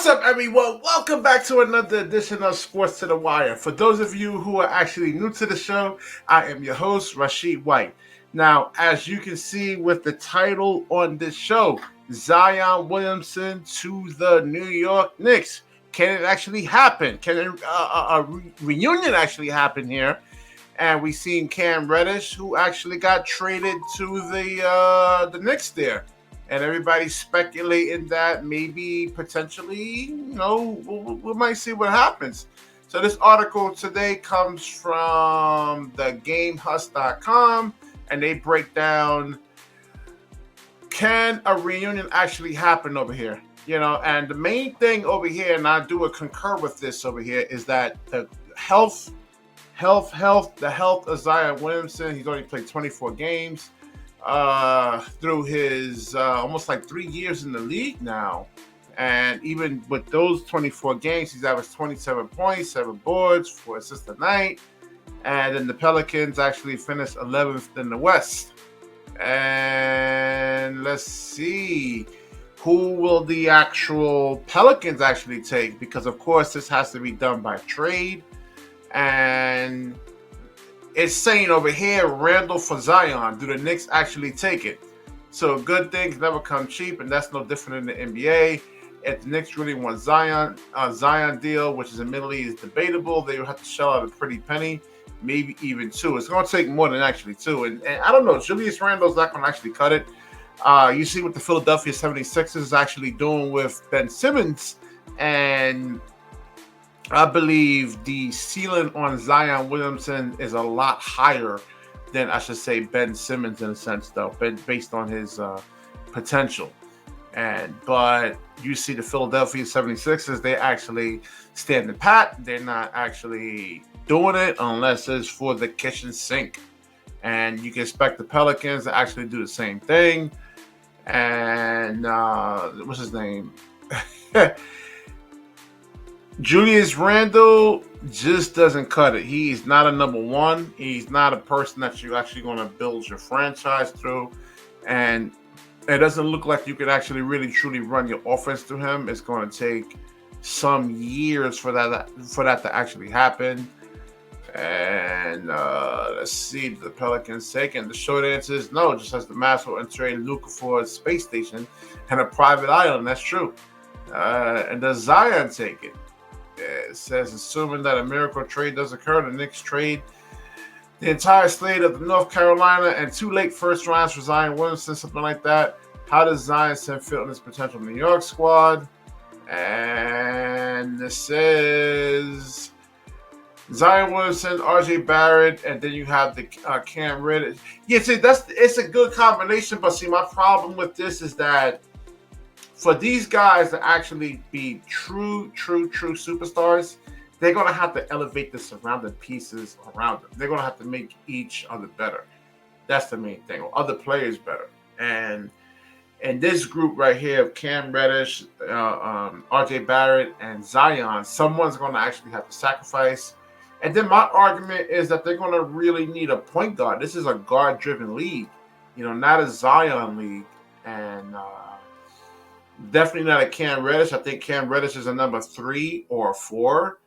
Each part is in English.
What's up, everyone? Welcome back to another edition of Sports to the Wire. For those of you who are actually new to the show, I am your host, Rasheed White. Now, as you can see with the title on this show, Zion Williamson to the New York Knicks. Can it actually happen? Can a reunion actually happen here? And we seen Cam Reddish, who actually got traded to the Knicks there. And everybody's speculating that maybe potentially, we might see what happens. So this article today comes from the GameHus.com, and they break down, can a reunion actually happen over here? And the main thing over here, and I do concur with this over here, is that the health of Zion Williamson. He's already played 24 games. Through his almost like 3 years in the league now. And even with those 24 games, he's averaged 27 points, 7 boards, 4 assists a night. And then the Pelicans actually finished 11th in the West. And let's see, who will the actual Pelicans actually take? Because, of course, this has to be done by trade. And it's saying over here, Randall for Zion. Do the Knicks actually take it? So good things never come cheap, and that's no different in the NBA. If the Knicks really want Zion, a Zion deal, which is admittedly is debatable, they will have to shell out a pretty penny, maybe even two. It's going to take more than actually two. And I don't know, Julius Randle's not going to actually cut it. You see what the Philadelphia 76ers is actually doing with Ben Simmons, and I believe the ceiling on Zion Williamson is a lot higher than, I should say, Ben Simmons in a sense, though, based on his potential. But you see the Philadelphia 76ers, they actually standing pat. They're not actually doing it unless it's for the kitchen sink. And you can expect the Pelicans to actually do the same thing. And what's his name? Julius Randle just doesn't cut it. He's not a number one. He's not a person that you're actually going to build your franchise through. And it doesn't look like you could actually really truly run your offense through him. It's going to take some years for that to actually happen. And let's see, the Pelicans taking. The short answer is no, just as the Mavs will trade Luka for a space station and a private island. That's true. And does Zion take it? It says, assuming that a miracle trade does occur, the Knicks trade the entire slate of the North Carolina and 2 late first rounds for Zion Williamson, something like that. How does Zion fit in this potential New York squad? And this says Zion Williamson, RJ Barrett, and then you have the Cam Reddish. Yeah, see, it's a good combination, but see, my problem with this is that for these guys to actually be true superstars, they're going to have to elevate the surrounding pieces around them. They're going to have to make each other better. That's the main thing, or other players better. And this group right here of Cam Reddish, RJ Barrett, and Zion, someone's going to actually have to sacrifice. And then my argument is that they're going to really need a point guard. This is a guard-driven league, not a Zion league. And definitely not a Cam Reddish. I think Cam Reddish is a number 3 or 4.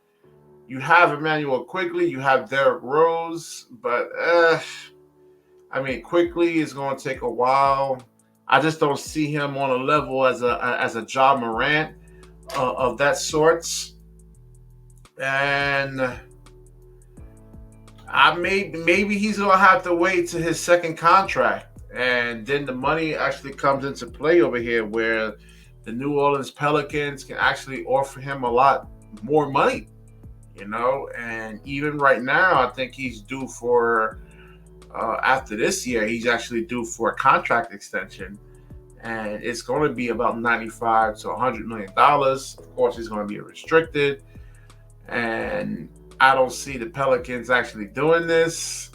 You have Emmanuel Quigley. You have Derrick Rose. But, Quigley is going to take a while. I just don't see him on a level as a Ja Morant of that sorts. And maybe he's going to have to wait to his second contract. And then the money actually comes into play over here where the New Orleans Pelicans can actually offer him a lot more money, and even right now, I think he's due for, after this year, he's actually due for a contract extension, and it's going to be about $95 to $100 million. Of course, he's going to be restricted, and I don't see the Pelicans actually doing this.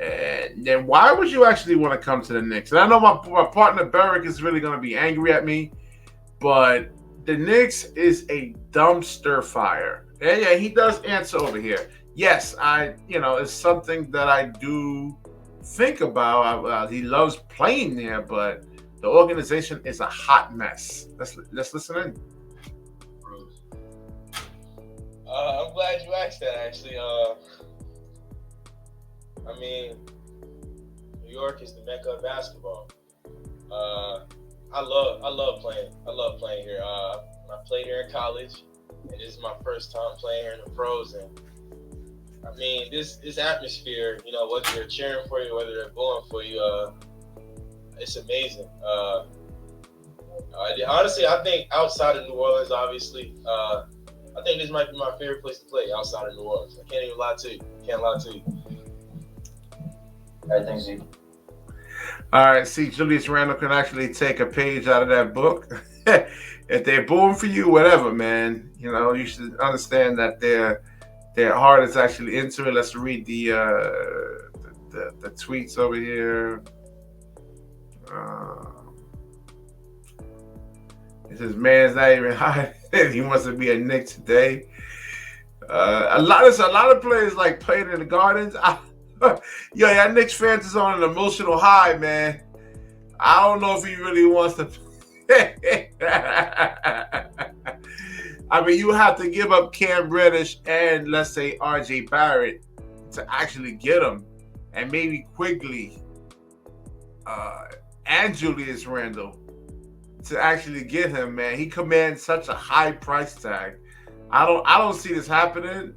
And then why would you actually want to come to the Knicks? And I know my partner Beric is really going to be angry at me, but the Knicks is a dumpster fire. And yeah, he does answer over here. Yes, it's something that I do think about. He loves playing there, but the organization is a hot mess. Let's listen in. I'm glad you asked that. Actually, I mean, New York is the mecca of basketball. Uh, I love playing. I love playing here. I played here in college, and this is my first time playing here in the pros. And I mean, this atmosphere. You know, whether they're cheering for you, whether they're booing for you, it's amazing. Honestly, I think outside of New Orleans, obviously, I think this might be my favorite place to play outside of New Orleans. I can't even lie to you. Can't lie to you. All right, thanks, Z. All right, see, Julius Randle can actually take a page out of that book. If they're booing for you, whatever, man. You know, you should understand that their heart is actually into it. Let's read the tweets over here. Uh, it says, "Man, it's not even high. He wants to be a Knick today." A lot of players like playing in the Gardens. Yo, that Knicks fans is on an emotional high, man. I don't know if he really wants to. I mean, you have to give up Cam Reddish and let's say R.J. Barrett to actually get him, and maybe Quigley uh, and Julius Randle to actually get him. Man, he commands such a high price tag. I don't see this happening.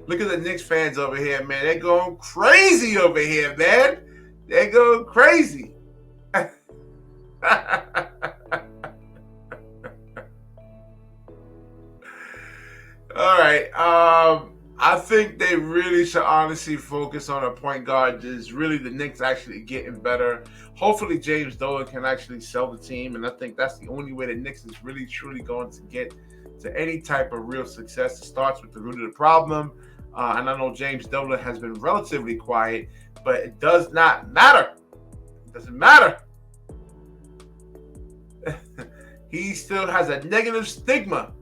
Look at the Knicks fans over here, man. They're going crazy over here, man. They're going crazy. All right. I think they really should honestly focus on a point guard. Is really the Knicks actually getting better. Hopefully, James Dolan can actually sell the team, and I think that's the only way the Knicks is really truly going to get to any type of real success. It starts with the root of the problem. And I know James Dolan has been relatively quiet, but it does not matter. It doesn't matter. He still has a negative stigma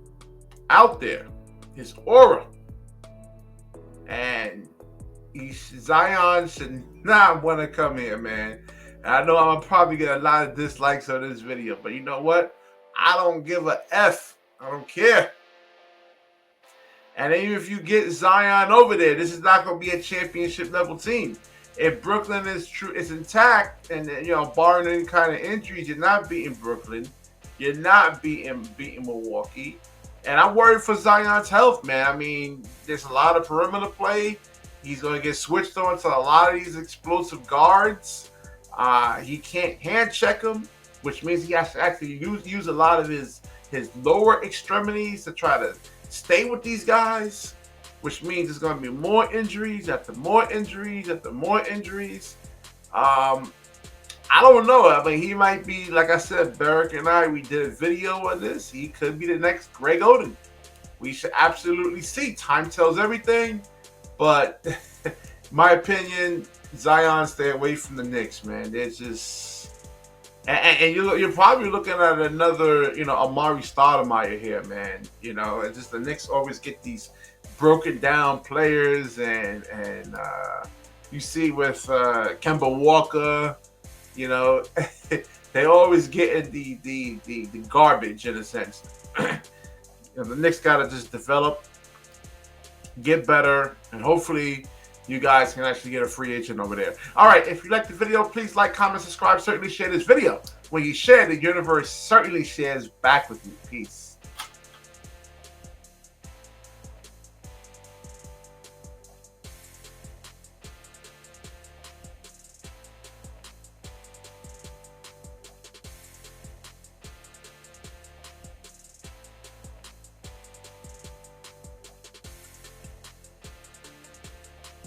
out there, his aura. And Zion should not want to come here, man. And I know I'm going to probably get a lot of dislikes on this video, but you know what? I don't give a F. I don't care. And even if you get Zion over there, this is not going to be a championship level team. If Brooklyn is intact, and barring any kind of injuries, you're not beating Brooklyn. You're not beating Milwaukee. And I'm worried for Zion's health, man. I mean, there's a lot of perimeter play. He's going to get switched on to a lot of these explosive guards. He can't hand check them, which means he has to actually use a lot of his lower extremities to try to stay with these guys, which means there's going to be more injuries after more injuries after more injuries. I don't know. I mean, he might be, like I said, Barrick and we did a video on this. He could be the next Greg Oden. We should absolutely see. Time tells everything. But, my opinion, Zion, stay away from the Knicks, man. They're just... And you're probably looking at another, Amari Stoudemire here, man. It's just the Knicks always get these broken down players, and you see with Kemba Walker, they always get the garbage in a sense. The Knicks got to just develop, get better, and hopefully you guys can actually get a free agent over there. All right, if you like the video, please like, comment, subscribe, certainly share this video. When you share, the universe certainly shares back with you. Peace.